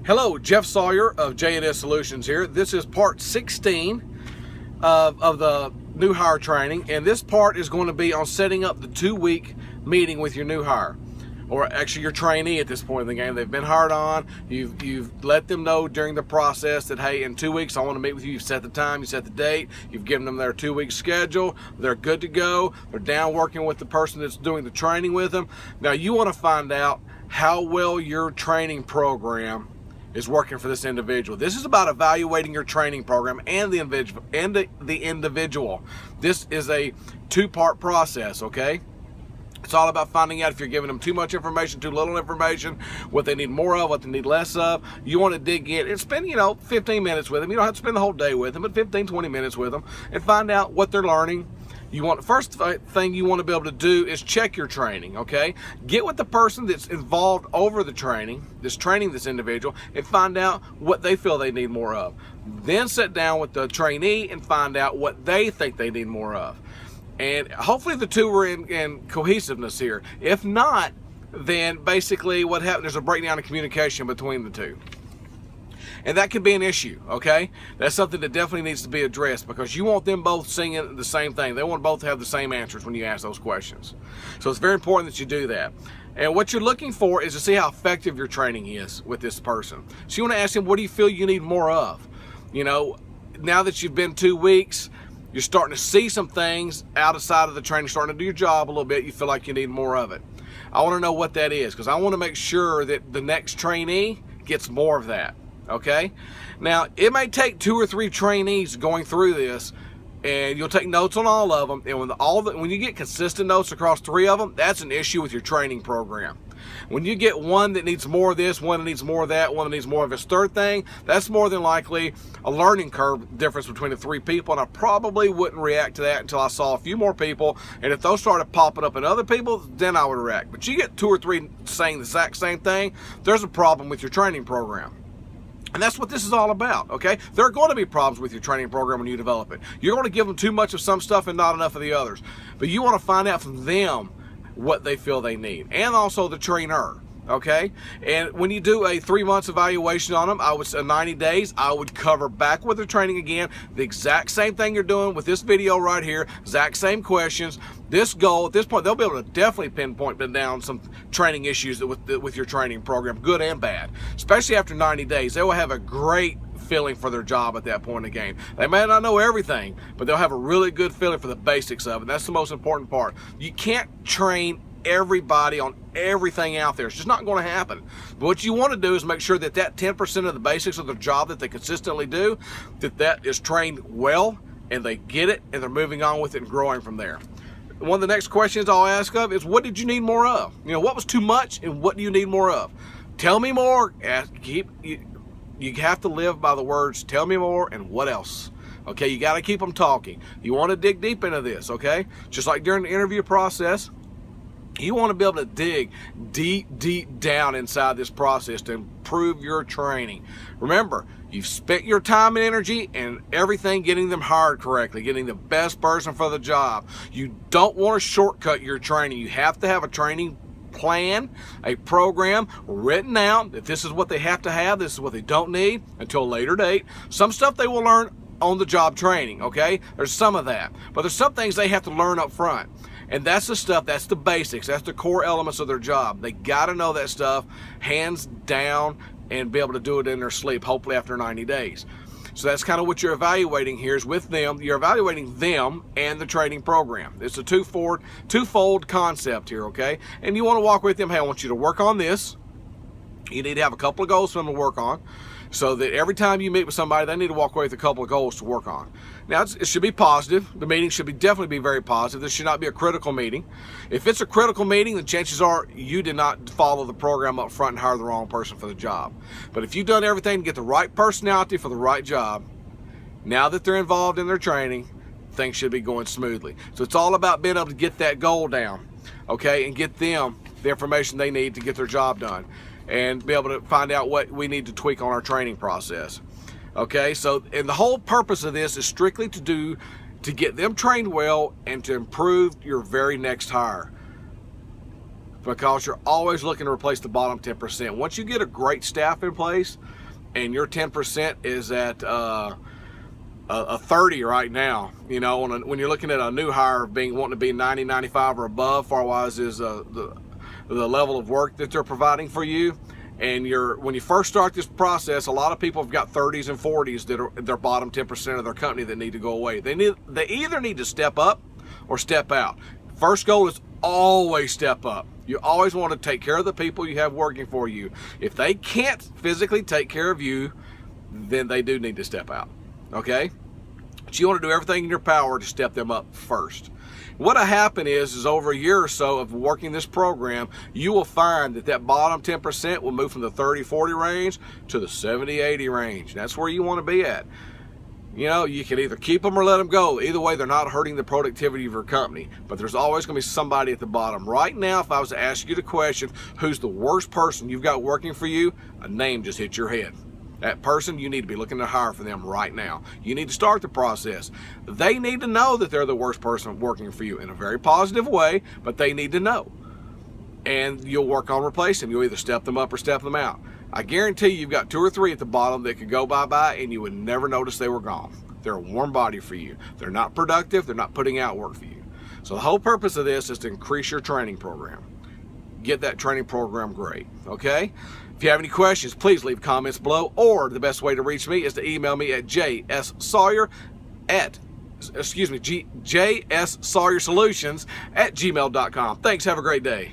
Hello, Jeff Sawyer of J&S Solutions here. This is part 16 of the new hire training, and this part is going to be on setting up the 2-week meeting with your new hire, or actually your trainee at this point in the game. They've been hired on. You've let them know during the process that, hey, in 2 weeks I want to meet with you. You've set the time, you set the date, you've given them their 2-week schedule. They're good to go. They're down working with the person that's doing the training with them. Now you want to find out how well your training program is working for this individual. This is about evaluating your training program and the individual. This is a 2-part process, okay? It's all about finding out if you're giving them too much information, too little information, what they need more of, what they need less of. You want to dig in and spend, 15 minutes with them. You don't have to spend the whole day with them, but 15, 20 minutes with them and find out what they're learning. First thing you want to be able to do is check your training, okay? Get with the person that's involved over the training, that's training this individual, and find out what they feel they need more of. Then sit down with the trainee and find out what they think they need more of. And hopefully the two are in cohesiveness here. If not, then basically what happens, there's a breakdown in communication between the two. And that could be an issue, okay? That's something that definitely needs to be addressed, because you want them both singing the same thing. They want both to have the same answers when you ask those questions. So it's very important that you do that. And what you're looking for is to see how effective your training is with this person. So you want to ask them, what do you feel you need more of? Now that you've been 2 weeks, you're starting to see some things outside of the training, starting to do your job a little bit, you feel like you need more of it. I want to know what that is, because I want to make sure that the next trainee gets more of that. Okay, now it may take 2 or 3 trainees going through this, and you'll take notes on all of them. And when you get consistent notes across 3 of them, that's an issue with your training program. When you get one that needs more of this, one that needs more of that, one that needs more of this third thing, that's more than likely a learning curve difference between the 3 people, and I probably wouldn't react to that until I saw a few more people. And if those started popping up in other people, then I would react. But you get 2 or 3 saying the exact same thing, there's a problem with your training program. And that's what this is all about, okay? There are going to be problems with your training program when you develop it. You're going to give them too much of some stuff and not enough of the others. But you want to find out from them what they feel they need, and also the trainer, okay? And when you do a 3 months evaluation on them, 90 days, I would cover back with the training again, the exact same thing you're doing with this video right here, exact same questions. This goal, at this point, they'll be able to definitely pinpoint down some training issues with your training program, good and bad. Especially after 90 days, they will have a great feeling for their job at that point in the game. They may not know everything, but they'll have a really good feeling for the basics of it. That's the most important part. You can't train everybody on everything out there. It's just not going to happen. But what you want to do is make sure that 10% of the basics of the job that they consistently do, that is trained well, and they get it, and they're moving on with it and growing from there. One of the next questions I'll ask of is, what did you need more of? What was too much, and what do you need more of? Tell me more. You have to live by the words, tell me more, and what else? Okay, you got to keep them talking. You want to dig deep into this, okay? Just like during the interview process, you want to be able to dig deep down inside this process to improve your training. Remember, you've spent your time and energy and everything getting them hired correctly, getting the best person for the job. You don't want to shortcut your training. You have to have a training plan, a program written out, that this is what they have to have, this is what they don't need until a later date. Some stuff they will learn on the job training, okay? There's some of that. But there's some things they have to learn up front. And that's the stuff, that's the basics, that's the core elements of their job. They got to know that stuff hands down and be able to do it in their sleep, hopefully after 90 days. So that's kind of what you're evaluating here is with them. You're evaluating them and the training program. It's a twofold concept here, okay? And you want to walk with them, hey, I want you to work on this. You need to have a couple of goals for them to work on, so that every time you meet with somebody, they need to walk away with a couple of goals to work on. Now, it should be positive. The meeting should definitely be very positive. This should not be a critical meeting. If it's a critical meeting, the chances are you did not follow the program up front and hire the wrong person for the job. But if you've done everything to get the right personality for the right job, now that they're involved in their training, things should be going smoothly. So it's all about being able to get that goal down, okay, and get them the information they need to get their job done, and be able to find out what we need to tweak on our training process. Okay, so, and the whole purpose of this is strictly to get them trained well and to improve your very next hire. because you're always looking to replace the bottom 10%. Once you get a great staff in place and your 10% is at a 30 right now, you know, when you're looking at a new hire wanting to be 90, 95 or above, far-wise is the level of work that they're providing for you. And when you first start this process, a lot of people have got 30s and 40s that are their bottom 10% of their company that need to go away. They either need to step up or step out. First goal is always step up. You always want to take care of the people you have working for you. If they can't physically take care of you, then they do need to step out, okay? But you want to do everything in your power to step them up first. What'll happen is over a year or so of working this program, you will find that bottom 10% will move from the 30-40 range to the 70-80 range. That's where you want to be at. You know, you can either keep them or let them go. Either way, they're not hurting the productivity of your company. But there's always going to be somebody at the bottom. Right now, if I was to ask you the question, who's the worst person you've got working for you, a name just hit your head. That person, you need to be looking to hire for them right now. You need to start the process. They need to know that they're the worst person working for you in a very positive way, but they need to know. And you'll work on replacing them. You'll either step them up or step them out. I guarantee you've got 2 or 3 at the bottom that could go bye-bye and you would never notice they were gone. They're a warm body for you. They're not productive. They're not putting out work for you. So the whole purpose of this is to increase your training program. Get that training program great, okay? If you have any questions, please leave comments below, or the best way to reach me is to email me at jsawyersolutions@gmail.com. Thanks, have a great day.